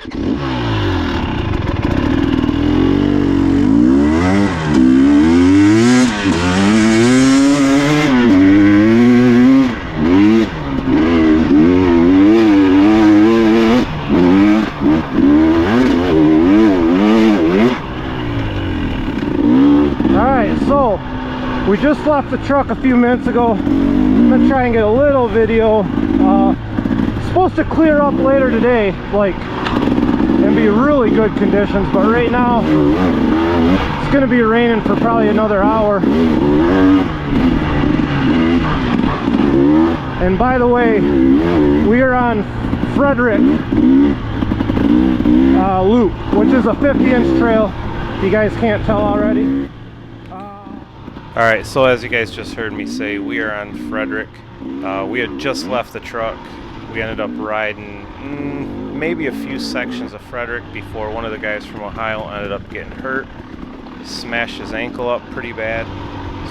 We just left the truck a few minutes ago. I'm gonna try and get a little video. Supposed to clear up later today, like, and be really good conditions, but right now it's gonna be raining for probably another hour. And by the way, we are on Frederic Loop, which is a 50-inch trail, if you guys can't tell already. Alright, so as you guys just heard me say, we are on Frederic. We had just left the truck. We ended up riding maybe a few sections of Frederic before one of the guys from Ohio ended up getting hurt. Smashed his ankle up pretty bad.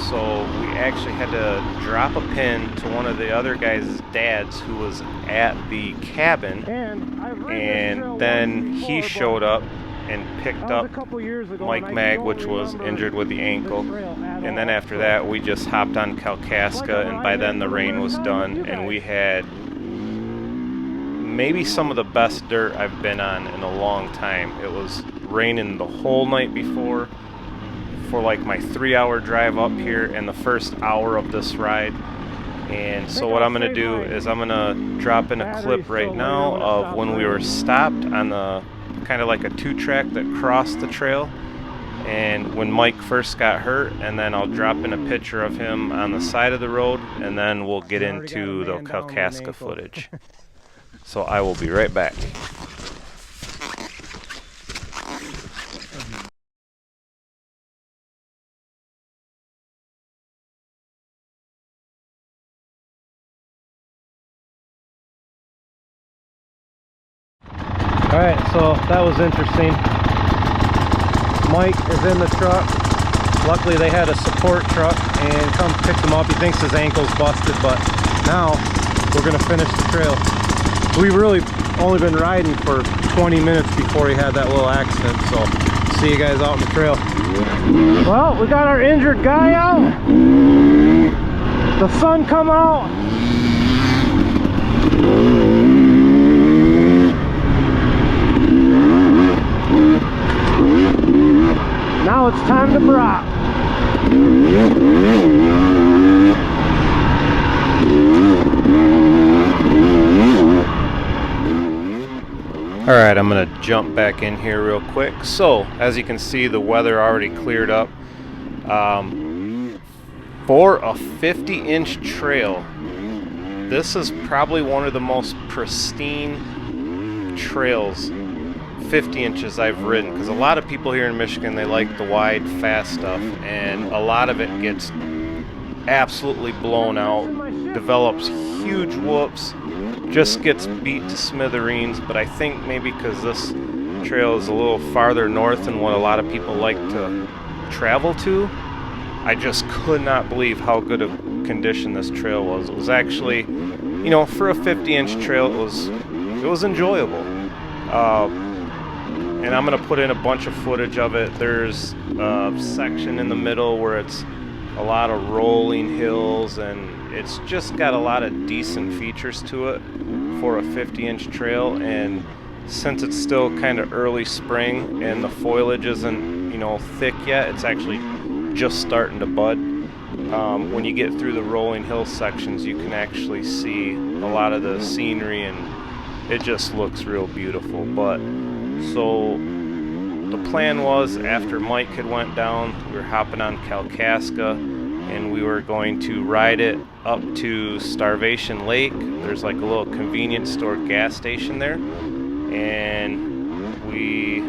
So we actually had to drop a pin to one of the other guys' dads who was at the cabin. And then he showed up and picked up Mike Mag, which was injured with the ankle. And then after that, we just hopped on Kalkaska, and by then the rain was done, and we had maybe some of the best dirt I've been on in a long time. It was raining the whole night before for like my 3-hour drive up here and the first hour of this ride. And so what I'm going to do is I'm going to drop in a clip right now of when we were stopped on the kind of like a 2-track that crossed the trail, and when Mike first got hurt, and then I'll drop in a picture of him on the side of the road, and then we'll get into the Kalkaska footage. So I will be right back. Alright, so that was interesting. Mike is in the truck. Luckily they had a support truck and come pick him up. He thinks his ankle's busted, but now we're going to finish the trail. We've really only been riding for 20 minutes before he had that little accident, so see you guys out on the trail. Well, we got our injured guy out. The sun come out. Now it's time to drop. Alright, I'm going to jump back in here real quick. So, as you can see, the weather already cleared up. For a 50-inch trail, this is probably one of the most pristine trails 50 inches I've ridden, because a lot of people here in Michigan, they like the wide, fast stuff, and a lot of it gets absolutely blown out, develops huge whoops, just gets beat to smithereens. But I think maybe because this trail is a little farther north than what a lot of people like to travel to, I just could not believe how good of condition this trail was. It was actually, you know, for a 50-inch trail, it was enjoyable. And I'm going to put in a bunch of footage of it. There's a section in the middle where it's a lot of rolling hills, and it's just got a lot of decent features to it for a 50-inch trail. And since it's still kind of early spring and the foliage isn't, you know, thick yet, it's actually just starting to bud. When you get through the rolling hill sections, you can actually see a lot of the scenery, and it just looks real beautiful. But so the plan was, after Mike had went down, we were hopping on Kalkaska, and we were going to ride it up to Starvation Lake. There's like a little convenience store gas station there, and we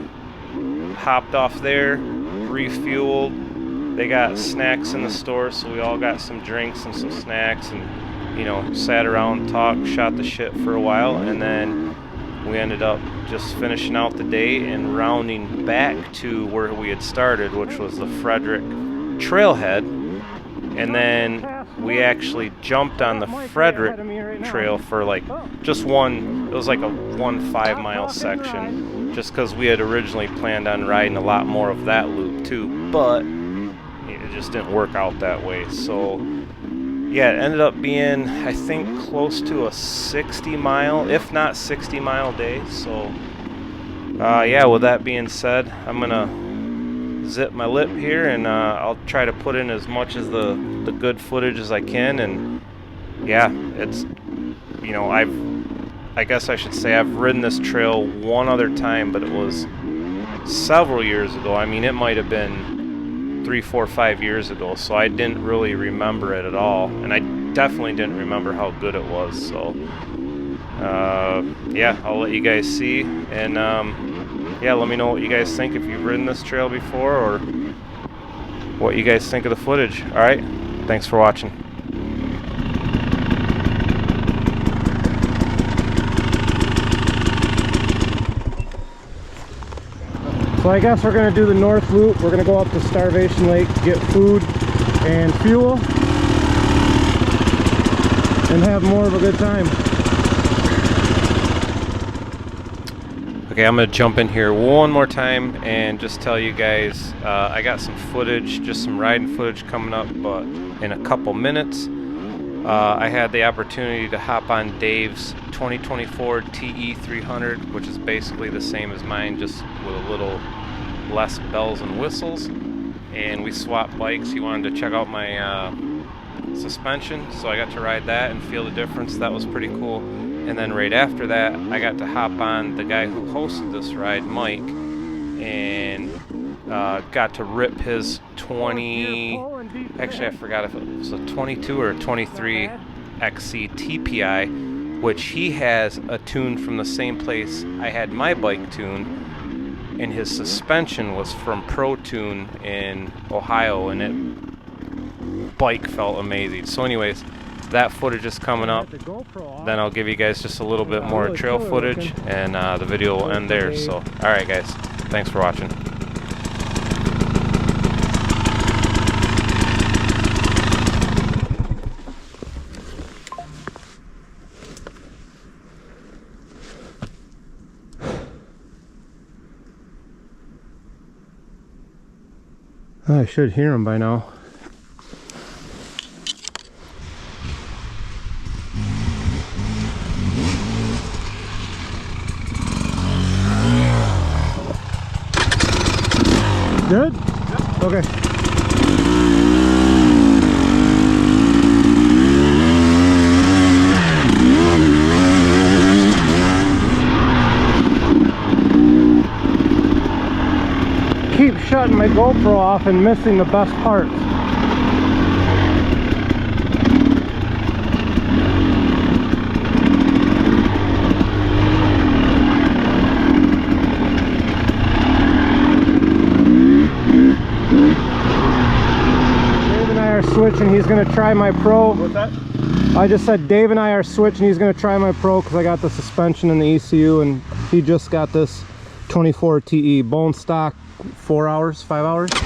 hopped off there, refueled. They got snacks in the store, so we all got some drinks and some snacks, and, you know, sat around, talked, shot the shit for a while, and then we ended up just finishing out the day and rounding back to where we had started, which was the Frederic trailhead. And then we actually jumped on the Frederic trail for like just one, it was like a 5-mile section, just because we had originally planned on riding a lot more of that loop too, but it just didn't work out that way. So yeah, it ended up being, I think, close to a 60-mile, if not 60-mile day. So yeah, with that being said, I'm gonna zip my lip here, and I'll try to put in as much as the good footage as I can. And yeah, it's, you know, I guess I should say I've ridden this trail one other time, but it was several years ago. I mean, it might have been 3, 4, 5 years ago, so I didn't really remember it at all, and I definitely didn't remember how good it was. So yeah, I'll let you guys see, and yeah, let me know what you guys think if you've ridden this trail before, or what you guys think of the footage. All right, thanks for watching. So I guess we're going to do the North Loop. We're going to go up to Starvation Lake, get food and fuel, and have more of a good time. Okay, I'm going to jump in here one more time and just tell you guys, I got some footage, just some riding footage coming up in a couple minutes. I had the opportunity to hop on Dave's 2024 TE300, which is basically the same as mine, just with a little less bells and whistles. And we swapped bikes. He wanted to check out my suspension, so I got to ride that and feel the difference. That was pretty cool. And then right after that, I got to hop on the guy who hosted this ride, Mike, and got to rip his 20, actually I forgot if it was a 22 or a 23 XC TPI, which he has a tune from the same place I had my bike tuned, and his suspension was from Pro Tune in Ohio, and it bike felt amazing. So anyways, that footage is coming up. Then I'll give you guys just a little bit more trail footage, and the video will end there. So alright guys, thanks for watching. I should hear him by now. Good? Yep. Okay. Keep shutting my GoPro off and missing the best parts. Switching, he's going to try my Pro. What's that? I just said Dave and I are switching. He's going to try my Pro because I got the suspension and the ECU, and he just got this 24 TE bone stock. 4 hours, 5 hours. You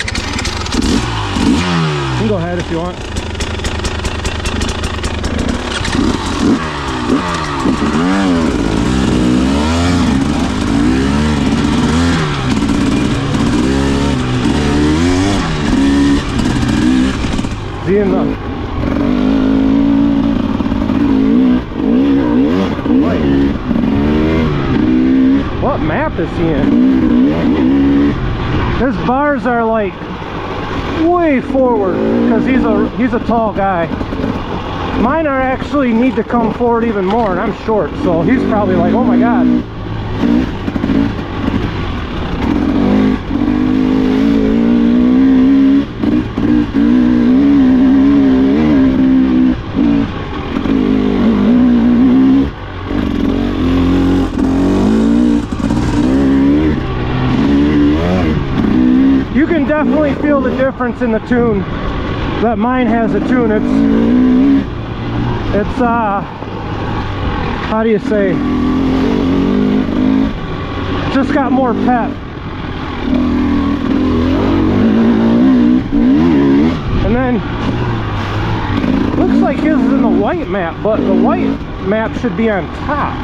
can go ahead if you want. In the what map is he in? His bars are like way forward because he's a tall guy. Mine are actually need to come forward even more, and I'm short, so he's probably like, oh my god. Definitely feel the difference in the tune. That mine has a tune. It's how do you say, just got more pep. And then look like his is in the white map, but the white map should be on top.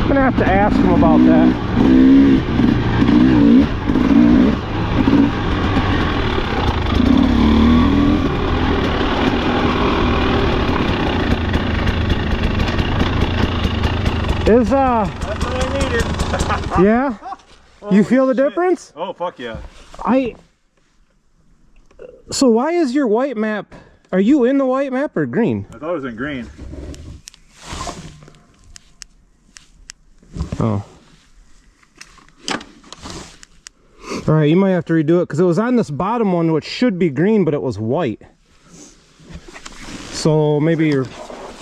I'm gonna have to ask him about that. Is That's what I needed. yeah? You feel the difference? Oh fuck yeah. So why is your white map, are you in the white map or green? I thought it was in green. Oh. Alright, you might have to redo it because it was on this bottom one which should be green, but it was white. So maybe you're...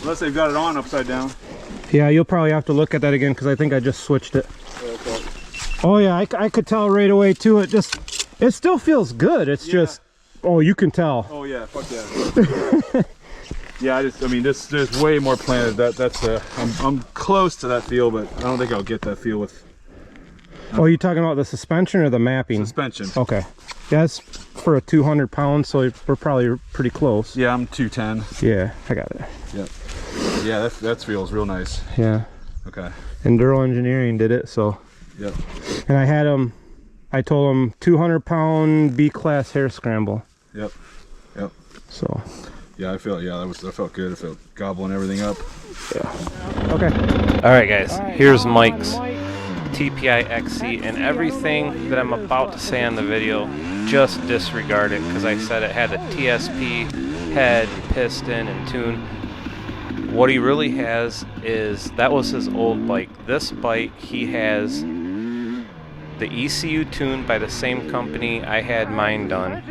Unless they've got it on upside down. Yeah, you'll probably have to look at that again because I think I just switched it. Okay. Oh yeah, I could tell right away too. It still feels good. It's just, oh, you can tell. Oh yeah, fuck yeah. Yeah, I mean, there's way more planted. I'm close to that feel, but I don't think I'll get that feel with Oh, you talking about the suspension or the mapping? suspension. Okay. Yeah, it's for a 200 pound, so we're probably pretty close. Yeah, I'm 210. Yeah, I got it. Yep. Yeah, that feels real nice. Yeah. Okay. Enduro Engineering did it, so. Yep. And I told him 200 pound B-class hair scramble. Yep. Yep. So. Yeah, that felt good. It felt gobbling everything up. Yeah. Okay. All right, guys. Here's Mike's TPI XC, and everything that I'm about to say on the video, just disregard it because I said it had a TSP head, piston, and tune. What he really has is, that was his old bike. This bike, he has the ECU tuned by the same company I had mine done,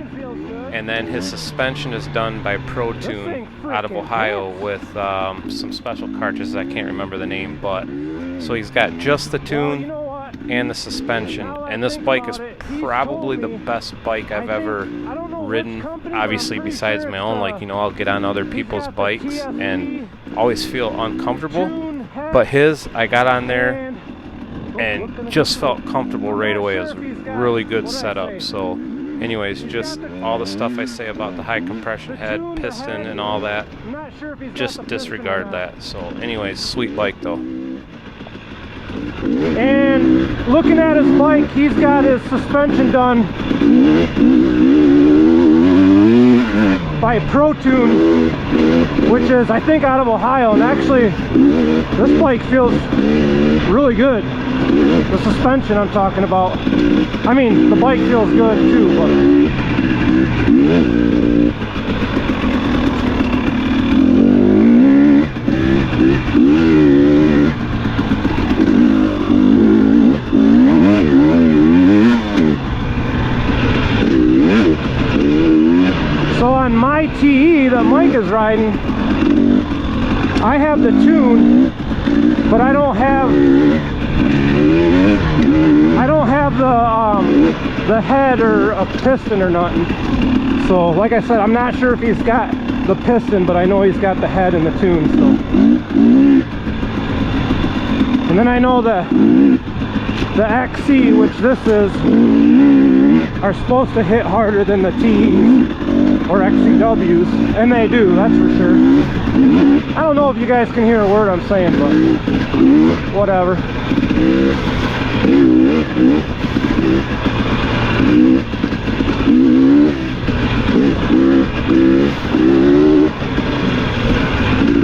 and then his suspension is done by Pro Tune out of Ohio with some special cartridges. I can't remember the name, but so he's got just the tune and the suspension, and this bike is probably the best bike I've ever ridden, obviously besides my own. Like, you know, I'll get on other people's bikes and always feel uncomfortable, but his, I got on there and just felt comfortable right away. It was a really good setup. So anyways, just all the stuff I say about the high compression head, piston, and all that, just disregard that. So anyways, sweet bike though. And looking at his bike, he's got his suspension done by Pro Tune, which is, I think, out of Ohio. And actually, this bike feels really good. The suspension I'm talking about. I mean, the bike feels good too, but... So on my TE that Mike is riding, I have the tune, but I don't have the head or a piston or nothing. So like I said, I'm not sure if he's got the piston, but I know he's got the head and the tune. So, and then I know the XC, which this is, are supposed to hit harder than the TEs or XCWs, and they do, that's for sure. I don't know if you guys can hear a word I'm saying, but whatever.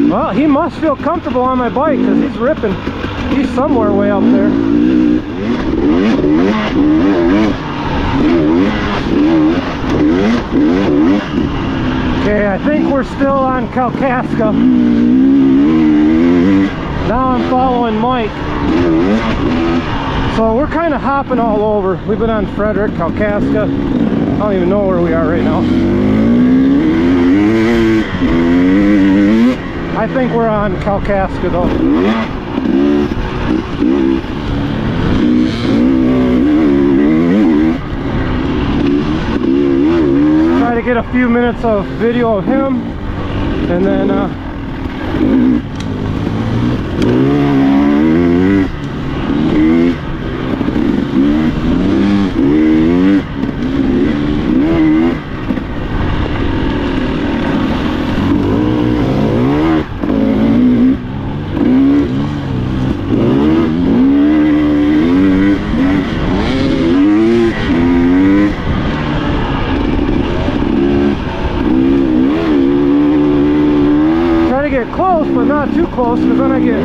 Well, he must feel comfortable on my bike because he's ripping. He's somewhere way up there. Okay, I think we're still on Kalkaska. Now I'm following Mike. So we're kind of hopping all over. We've been on Frederic, Kalkaska. I don't even know where we are right now. I think we're on Kalkaska though. Try to get a few minutes of video of him And then try to get close, but not too close, because then I get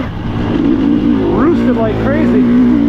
roosted like crazy.